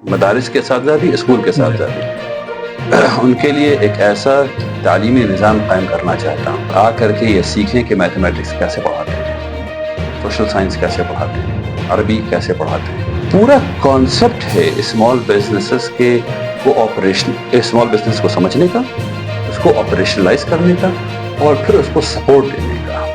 مدارس کے اساتذہ بھی، اسکول کے اساتذہ بھی، ان کے لیے ایک ایسا تعلیمی نظام قائم کرنا چاہتا ہوں آ کر کے یہ سیکھیں کہ میتھمیٹکس کیسے پڑھاتے ہیں، سوشل سائنس کیسے پڑھاتے ہیں، عربی کیسے پڑھاتے ہیں۔ پورا کانسیپٹ ہے اسمال بزنسز کے کو اسمال بزنس کو سمجھنے کا، اس کو آپریشنلائز کرنے کا، اور پھر اس کو سپورٹ دینے کا۔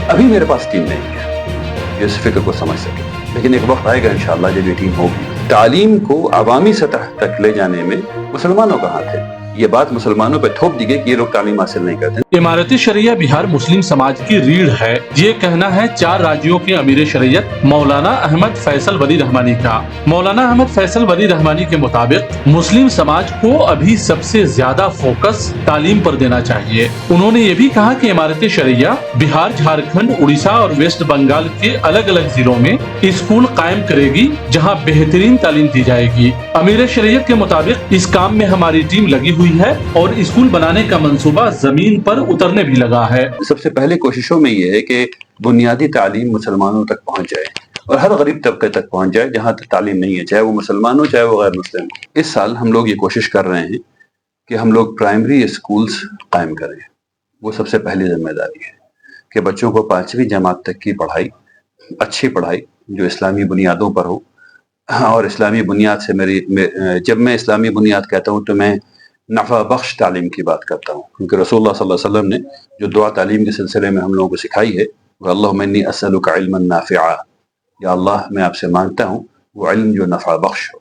ابھی میرے پاس ٹیم نہیں ہے جو اس فکر کو سمجھ سکے، لیکن ایک وقت آئے گا انشاءاللہ جب یہ ٹیم ہوگی۔ تعلیم کو عوامی سطح تک لے جانے میں مسلمانوں کا ہاتھ ہے۔ یہ بات مسلمانوں پہ تھوپ دی گئی کہ یہ لوگ تعلیم حاصل نہیں کرتے۔ امارت شریعہ بہار مسلم سماج کی ریڑھ ہے، یہ کہنا ہے 4 راجیوں کے امیر شریعت مولانا احمد فیصل ولی رحمانی کا۔ مولانا احمد فیصل ولی رحمانی کے مطابق مسلم سماج کو ابھی سب سے زیادہ فوکس تعلیم پر دینا چاہیے۔ انہوں نے یہ بھی کہا کہ امارت شریعہ بہار، جھارکھنڈ، اڑیسہ اور ویسٹ بنگال کے الگ الگ ضلعوں میں اسکول قائم کرے گی جہاں بہترین تعلیم دی جائے گی۔ امیر شریعت کے مطابق اس کام میں ہماری ٹیم لگی ہوئی ہے اور اسکول بنانے کا منصوبہ زمین پر اترنے بھی لگا ہے۔ سب سے پہلے کوششوں میں یہ ہے کہ بنیادی تعلیم مسلمانوں تک پہنچ جائے اور ہر غریب طبقے تک پہنچ جائے جہاں تک تعلیم نہیں ہے، چاہے وہ مسلمان ہو چاہے وہ غیر مسلم ہو۔ اس سال ہم لوگ یہ کوشش کر رہے ہیں کہ ہم لوگ پرائمری اسکولز قائم کریں۔ وہ سب سے پہلی ذمہ داری ہے کہ بچوں کو 5ویں جماعت تک کی پڑھائی، اچھی پڑھائی جو اسلامی بنیادوں پر ہو، اور اسلامی بنیاد سے جب میں اسلامی بنیاد کہتا ہوں تو میں نفع بخش تعلیم کی بات کرتا ہوں، کیونکہ رسول اللہ صلی اللہ علیہ وسلم نے جو دعا تعلیم کے سلسلے میں ہم لوگوں کو سکھائی ہے وہ اللہم انی اسألک علما نافعا، یا اللہ میں آپ سے مانگتا ہوں وہ علم جو نفع بخش ہو۔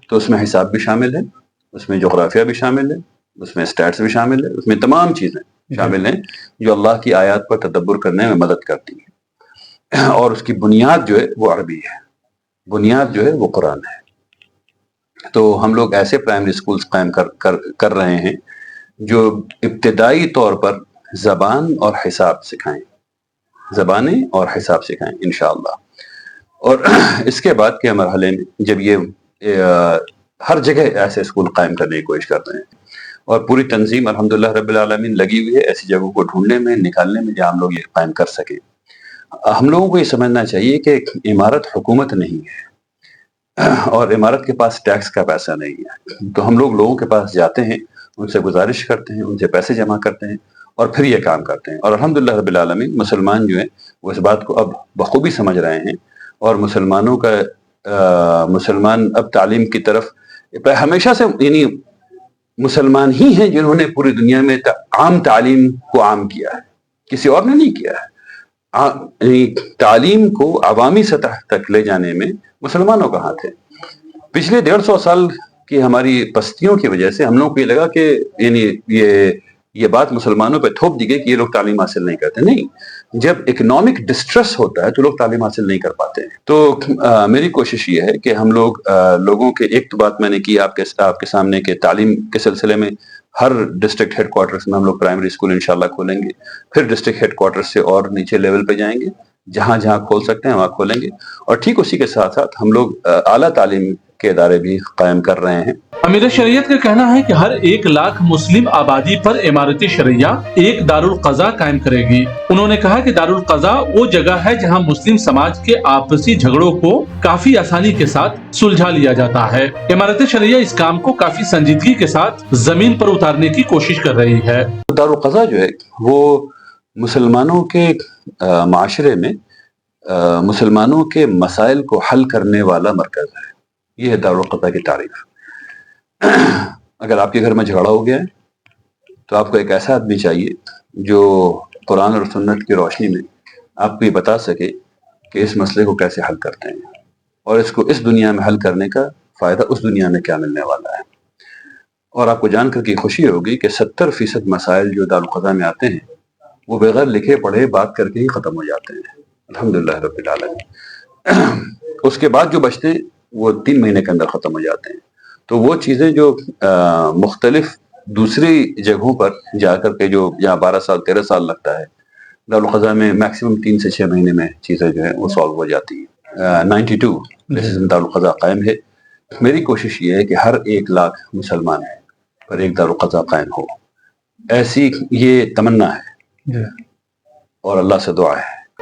تو اس میں حساب بھی شامل ہے، اس میں جغرافیہ بھی شامل ہے، اس میں اسٹیٹس بھی شامل ہے، اس میں تمام چیزیں شامل ہیں جو اللہ کی آیات پر تدبر کرنے میں مدد کرتی ہیں، اور اس کی بنیاد جو ہے وہ عربی ہے، بنیاد جو ہے وہ قرآن ہے۔ تو ہم لوگ ایسے پرائمری اسکولز قائم کر رہے ہیں جو ابتدائی طور پر زبان اور حساب سکھائیں، زبانیں اور حساب سکھائیں انشاءاللہ۔ اور اس کے بعد کے مرحلے میں جب یہ ہر جگہ ایسے اسکول قائم کرنے کی کوشش کر رہے ہیں، اور پوری تنظیم الحمدللہ رب العالمین لگی ہوئی ہے ایسی جگہوں کو ڈھونڈنے میں، نکالنے میں جہاں ہم لوگ یہ قائم کر سکیں۔ ہم لوگوں کو یہ سمجھنا چاہیے کہ عمارت حکومت نہیں ہے اور عمارت کے پاس ٹیکس کا پیسہ نہیں ہے، تو ہم لوگوں کے پاس جاتے ہیں، ان سے گزارش کرتے ہیں، ان سے پیسے جمع کرتے ہیں اور پھر یہ کام کرتے ہیں۔ اور الحمدللہ رب العالمین مسلمان جو ہیں وہ اس بات کو اب بخوبی سمجھ رہے ہیں، اور مسلمان اب تعلیم کی طرف ہمیشہ سے، یعنی مسلمان ہی ہیں جنہوں نے پوری دنیا میں عام تعلیم کو عام کیا ہے، کسی اور نے نہیں کیا ہے۔ تعلیم کو عوامی سطح تک لے جانے میں مسلمانوں کا ہاتھ ہے۔ پچھلے 150 سال کی ہماری پستیوں کی وجہ سے ہم لوگوں کو یہ لگا کہ یعنی یہ بات مسلمانوں پہ تھوپ دی گئی کہ یہ لوگ تعلیم حاصل نہیں کرتے۔ نہیں، جب اکنامک ڈسٹریس ہوتا ہے تو لوگ تعلیم حاصل نہیں کر پاتے ہیں۔ تو میری کوشش یہ ہے کہ ہم لوگوں کے، ایک تو بات میں نے کی آپ کے سامنے کہ تعلیم کے سلسلے میں ہر ڈسٹرکٹ ہیڈ کوارٹرز میں ہم لوگ پرائمری اسکول انشاءاللہ کھولیں گے، پھر ڈسٹرکٹ ہیڈ کوارٹر سے اور نیچے لیول پہ جائیں گے، جہاں جہاں کھول سکتے ہیں وہاں کھولیں گے، اور ٹھیک اسی کے ساتھ ساتھ ہم لوگ اعلیٰ تعلیم کے ادارے بھی قائم کر رہے ہیں۔ امیر شریعت کا کہنا ہے کہ ہر 1 لاکھ مسلم آبادی پر امارت شریعہ ایک دارالقضاء قائم کرے گی۔ انہوں نے کہا کہ دارالقضاء وہ جگہ ہے جہاں مسلم سماج کے آپسی جھگڑوں کو کافی آسانی کے ساتھ سلجھا لیا جاتا ہے۔ امارت شریعہ اس کام کو کافی سنجیدگی کے ساتھ زمین پر اتارنے کی کوشش کر رہی ہے۔ دارالقضاء جو ہے وہ مسلمانوں کے معاشرے میں مسلمانوں کے مسائل کو حل کرنے والا مرکز ہے۔ یہ ہے دارالقضاء کی تعریف۔ اگر آپ کے گھر میں جھگڑا ہو گیا ہے تو آپ کو ایک ایسا آدمی چاہیے جو قرآن اور سنت کی روشنی میں آپ کو یہ بتا سکے کہ اس مسئلے کو کیسے حل کرتے ہیں، اور اس کو اس دنیا میں حل کرنے کا فائدہ اس دنیا میں کیا ملنے والا ہے۔ اور آپ کو جان کر کی خوشی ہوگی کہ 70% مسائل جو دارالقضاء میں آتے ہیں وہ بغیر لکھے پڑھے بات کر کے ہی ختم ہو جاتے ہیں، الحمدللہ رب العالمین۔ اس کے بعد جو بچتے ہیں وہ 3 مہینے کے اندر ختم ہو جاتے ہیں۔ تو وہ چیزیں جو مختلف دوسری جگہوں پر جا کر کے جو جہاں 12 سال 13 سال لگتا ہے، دارالقضاء میں میکسیمم 3 سے 6 مہینے میں چیزیں جو ہیں وہ سالو ہو جاتی ہیں۔ 92 دارالقضاء قائم ہے۔ میری کوشش یہ ہے کہ ہر 1 لاکھ مسلمان پر ایک دارالقضاء قائم ہو، ایسی یہ تمنا ہے اور اللہ سے دعا ہے۔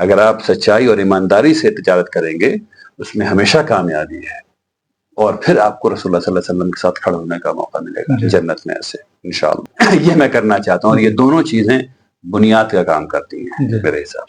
اگر آپ سچائی اور ایمانداری سے تجارت کریں گے اس میں ہمیشہ کامیابی ہے، اور پھر آپ کو رسول اللہ صلی اللہ علیہ وسلم کے ساتھ کھڑے ہونے کا موقع ملے گا جنت میں ایسے انشاءاللہ۔ یہ میں کرنا چاہتا ہوں، اور یہ دونوں چیزیں بنیاد کا کام کرتی ہیں میرے حساب سے۔